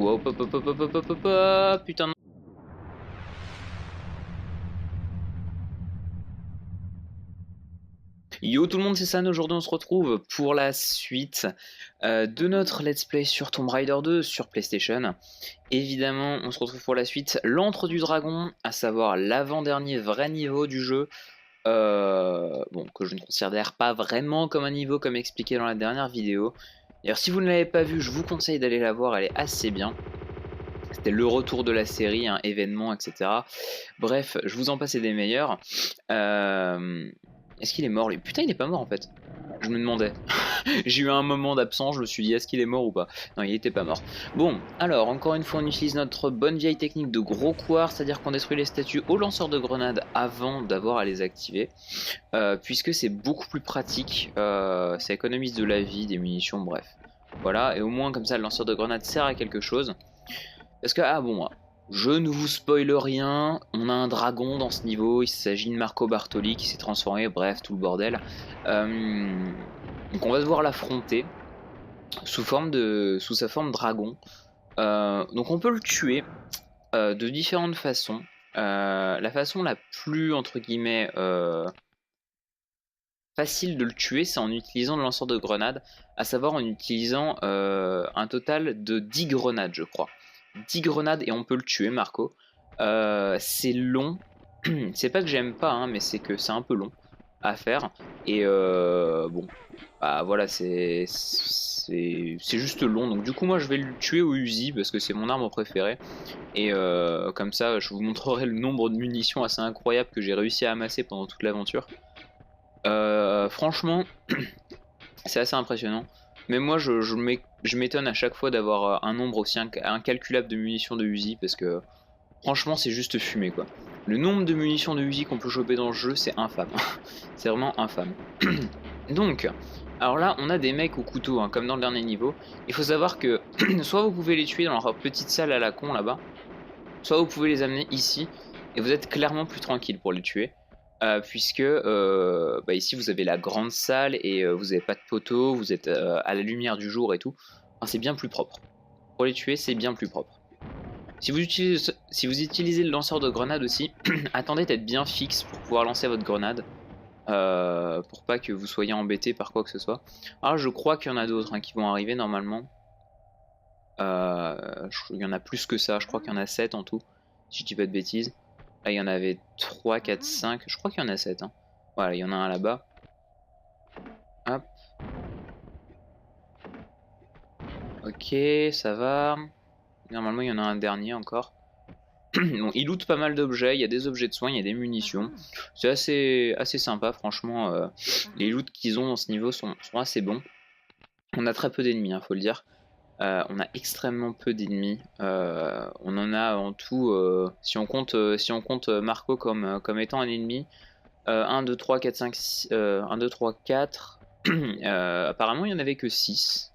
hop, hop, hop, hop, hop, hop, hop, hop, hop, putain. Yo tout le monde, c'est San. Aujourd'hui on se retrouve pour la suite de notre let's play sur Tomb Raider 2 sur PlayStation. Évidemment on se retrouve pour la suite, l'Antre du Dragon, à savoir l'avant-dernier vrai niveau du jeu. Bon, que je ne considère pas vraiment comme un niveau comme expliqué dans la dernière vidéo. D'ailleurs si vous ne l'avez pas vu, je vous conseille d'aller la voir, elle est assez bien. C'était le retour de la série, un événement, etc. Bref, je vous en passais des meilleurs. Est-ce qu'il est mort lui? Putain, il est pas mort en fait. Je me demandais. J'ai eu un moment d'absence, je me suis dit est-ce qu'il est mort ou pas? Non, il était pas mort. Bon, alors encore une fois, on utilise notre bonne vieille technique de gros couard, c'est-à-dire qu'on détruit les statues au lanceur de grenades avant d'avoir à les activer, puisque c'est beaucoup plus pratique. Ça économise de la vie, des munitions, bref. Voilà, et au moins comme ça, le lanceur de grenades sert à quelque chose. Parce que, ah bon, je ne vous spoile rien, on a un dragon dans ce niveau, il s'agit de Marco Bartoli qui s'est transformé, bref, tout le bordel. Donc on va devoir l'affronter sous sa forme dragon. Donc on peut le tuer de différentes façons. La façon la plus, entre guillemets, facile de le tuer, c'est en utilisant le lanceur de grenades, à savoir en utilisant un total de 10 grenades, je crois. 10 grenades et on peut le tuer, Marco. C'est long. C'est pas que j'aime pas, hein, mais c'est que c'est un peu long à faire. Et bon, bah voilà, c'est juste long. Donc du coup, moi, je vais le tuer au Uzi parce que c'est mon arme préférée. Et comme ça, je vous montrerai le nombre de munitions assez incroyable que j'ai réussi à amasser pendant toute l'aventure. Franchement, c'est assez impressionnant. Mais moi, je m'étonne à chaque fois d'avoir un nombre aussi incalculable de munitions de Uzi parce que franchement, c'est juste fumé quoi. Le nombre de munitions de Uzi qu'on peut choper dans le jeu, c'est infâme. C'est vraiment infâme. Donc, alors là, on a des mecs au couteau, hein, comme dans le dernier niveau. Il faut savoir que soit vous pouvez les tuer dans leur petite salle à la con là-bas, soit vous pouvez les amener ici et vous êtes clairement plus tranquille pour les tuer. Puisque bah ici vous avez la grande salle et vous n'avez pas de poteau, vous êtes à la lumière du jour et tout. Enfin, c'est bien plus propre. Pour les tuer, c'est bien plus propre. Si vous utilisez le lanceur de grenade aussi, attendez d'être bien fixe pour pouvoir lancer votre grenade. Pour pas que vous soyez embêté par quoi que ce soit. Alors je crois qu'il y en a d'autres hein, qui vont arriver normalement. Il y en a plus que ça, je crois qu'il y en a 7 en tout, si je dis pas de bêtises. Là il y en avait 3, 4, 5, je crois qu'il y en a 7 hein. Voilà, il y en a un là-bas. Hop. Ok, ça va. Normalement il y en a un dernier encore. Bon, il loot pas mal d'objets, il y a des objets de soins, il y a des munitions. C'est assez sympa franchement. Les loots qu'ils ont dans ce niveau sont assez bons. On a très peu d'ennemis, hein, faut le dire. On a extrêmement peu d'ennemis. On en a en tout, si on compte Marco comme étant un ennemi, 1, 2, 3, 4, 5, 6, 1, 2, 3, 4. Apparemment, il n'y en avait que 6.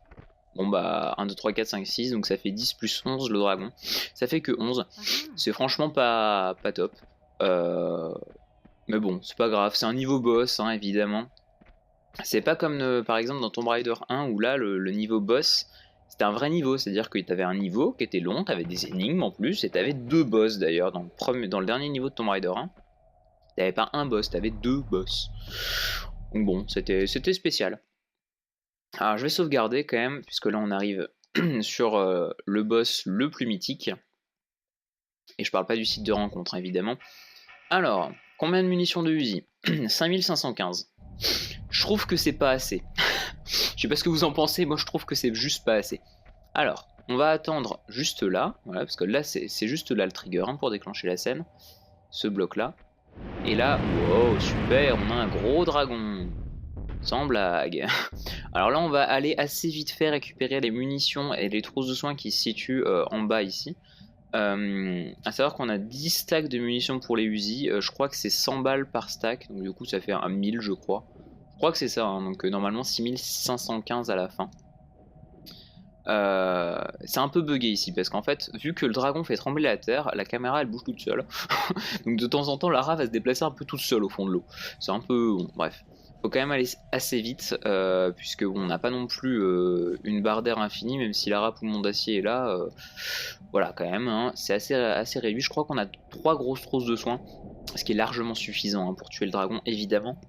Bon bah, 1, 2, 3, 4, 5, 6, donc ça fait 10 plus 11 le dragon. Ça fait que 11. C'est franchement pas top. Mais bon, c'est pas grave. C'est un niveau boss, hein, évidemment. C'est pas comme par exemple dans Tomb Raider 1 où là, le niveau boss. C'était un vrai niveau, c'est-à-dire que tu avais un niveau qui était long, tu avais des énigmes en plus, et tu avais 2 boss d'ailleurs. Dans le dernier niveau de Tomb Raider 1, tu n'avais pas un boss, tu avais 2 boss. Donc bon, c'était spécial. Alors je vais sauvegarder quand même, puisque là on arrive sur le boss le plus mythique. Et je parle pas du site de rencontre, hein, évidemment. Alors, combien de munitions de Uzi? 5515. Je trouve que c'est pas assez. Je sais pas ce que vous en pensez, moi je trouve que c'est juste pas assez. Alors, on va attendre juste là, voilà, parce que là c'est juste là le trigger hein, pour déclencher la scène, ce bloc là. Et là, wow, super, on a un gros dragon, sans blague. Alors là on va aller assez vite fait récupérer les munitions et les trousses de soins qui se situent en bas ici. À savoir qu'on a 10 stacks de munitions pour les Uzi, je crois que c'est 100 balles par stack, donc du coup ça fait un 1000 je crois. Je crois que c'est ça, hein, donc normalement 6515 à la fin. C'est un peu bugué ici parce qu'en fait, vu que le dragon fait trembler la terre, la caméra elle bouge toute seule. Donc de temps en temps, Lara va se déplacer un peu toute seule au fond de l'eau. C'est un peu. Bon, bref. faut quand même aller assez vite, puisque on n'a pas non plus une barre d'air infinie, même si la poumon d'acier est là. Voilà, quand même, hein, c'est assez réduit. Je crois qu'on a 3 grosses trousses de soins, ce qui est largement suffisant hein, pour tuer le dragon, évidemment.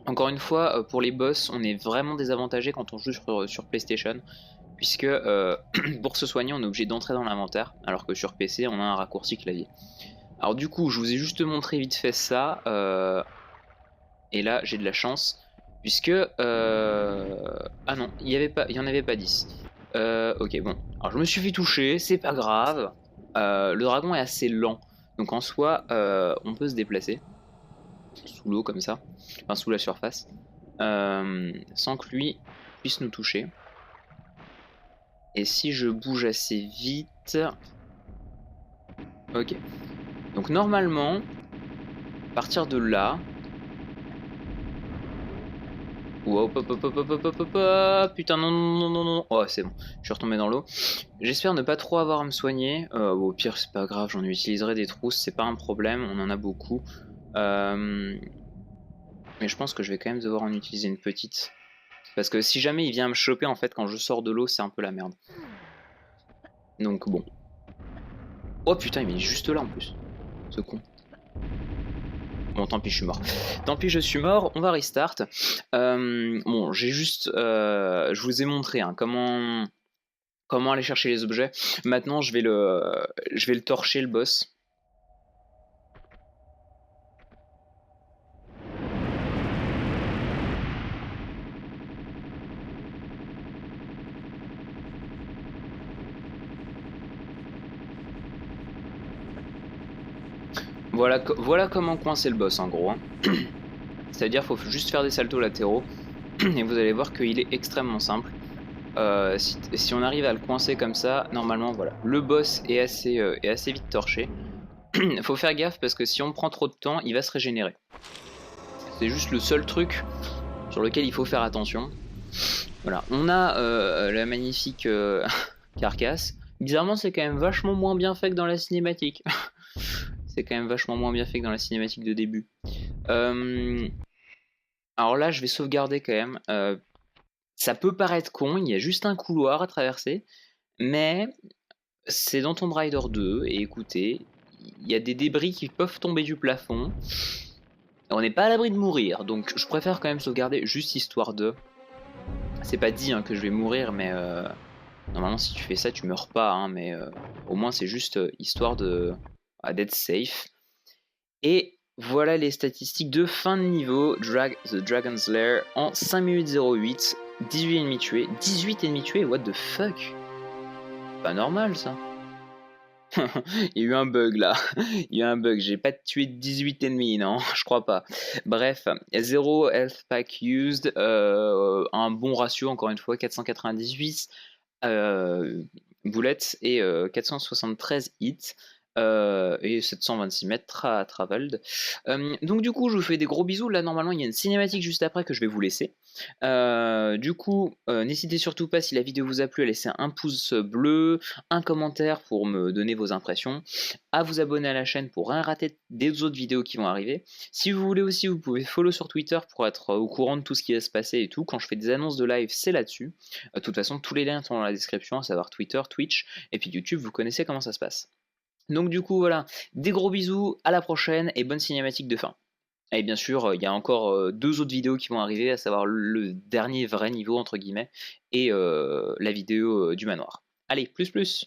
Encore une fois, pour les boss, on est vraiment désavantagé quand on joue sur PlayStation, puisque pour se soigner, on est obligé d'entrer dans l'inventaire, alors que sur PC, on a un raccourci clavier. Alors du coup, je vous ai juste montré vite fait ça, et là, j'ai de la chance, puisque... Ah non, il y en avait pas 10. Ok, bon. Alors je me suis fait toucher, c'est pas grave. Le dragon est assez lent, donc en soi, on peut se déplacer sous l'eau comme ça, enfin sous la surface, sans que lui puisse nous toucher. Et si je bouge assez vite... Ok. Donc normalement, à partir de là... Wow, hop, hop, hop, hop, hop, hop, hop, hop, putain, non, non, non, non, non. Oh, c'est bon, je suis retombé dans l'eau. J'espère ne pas trop avoir à me soigner. Au pire, c'est pas grave, j'en utiliserai des trousses, c'est pas un problème, on en a beaucoup. Mais je pense que je vais quand même devoir en utiliser une petite. Parce que si jamais il vient me choper, en fait, quand je sors de l'eau, c'est un peu la merde. Donc bon. Oh putain, il est juste là en plus. Ce con. Bon, tant pis, je suis mort. Tant pis, je suis mort. On va restart. Bon, j'ai juste... je vous ai montré hein, comment aller chercher les objets. Maintenant, je vais le torcher, le boss. Voilà comment coincer le boss en gros. Hein. C'est-à-dire qu'il faut juste faire des saltos latéraux. Et vous allez voir qu'il est extrêmement simple. Si on arrive à le coincer comme ça, normalement voilà. Le boss est assez vite torché. Faut faire gaffe parce que si on prend trop de temps, il va se régénérer. C'est juste le seul truc sur lequel il faut faire attention. Voilà, on a la magnifique carcasse. Bizarrement, c'est quand même vachement moins bien fait que dans la cinématique. C'est quand même vachement moins bien fait que dans la cinématique de début. Alors là, je vais sauvegarder quand même. Ça peut paraître con, il y a juste un couloir à traverser, mais c'est dans Tomb Raider 2, et écoutez, il y a des débris qui peuvent tomber du plafond. On n'est pas à l'abri de mourir, donc je préfère quand même sauvegarder juste histoire de... C'est pas dit hein, que je vais mourir, mais normalement si tu fais ça tu meurs pas, hein, mais au moins c'est juste histoire d'être safe. Et voilà les statistiques de fin de niveau, The Dragon's Lair en 5 minutes 08, 18 ennemis tués, 18 ennemis tués, what the fuck? Pas normal ça. Il y a eu un bug là, il y a eu un bug, j'ai pas tué 18 ennemis, non, je crois pas. Bref, 0 health pack used, un bon ratio encore une fois, 498 bullets et 473 hits. Et 726 mètres à traveled. Donc du coup je vous fais des gros bisous. Là normalement il y a une cinématique juste après que je vais vous laisser. Du coup n'hésitez surtout pas, si la vidéo vous a plu, à laisser un pouce bleu, un commentaire pour me donner vos impressions, à vous abonner à la chaîne pour rien rater des autres vidéos qui vont arriver. Si vous voulez aussi, vous pouvez follow sur Twitter pour être au courant de tout ce qui va se passer et tout. Quand je fais des annonces de live, c'est là-dessus. De toute façon tous les liens sont dans la description, à savoir Twitter, Twitch et puis YouTube, vous connaissez comment ça se passe. Donc du coup voilà, des gros bisous, à la prochaine et bonne cinématique de fin. Et bien sûr, il y a encore 2 autres vidéos qui vont arriver, à savoir le dernier vrai niveau entre guillemets et la vidéo du manoir. Allez, plus plus.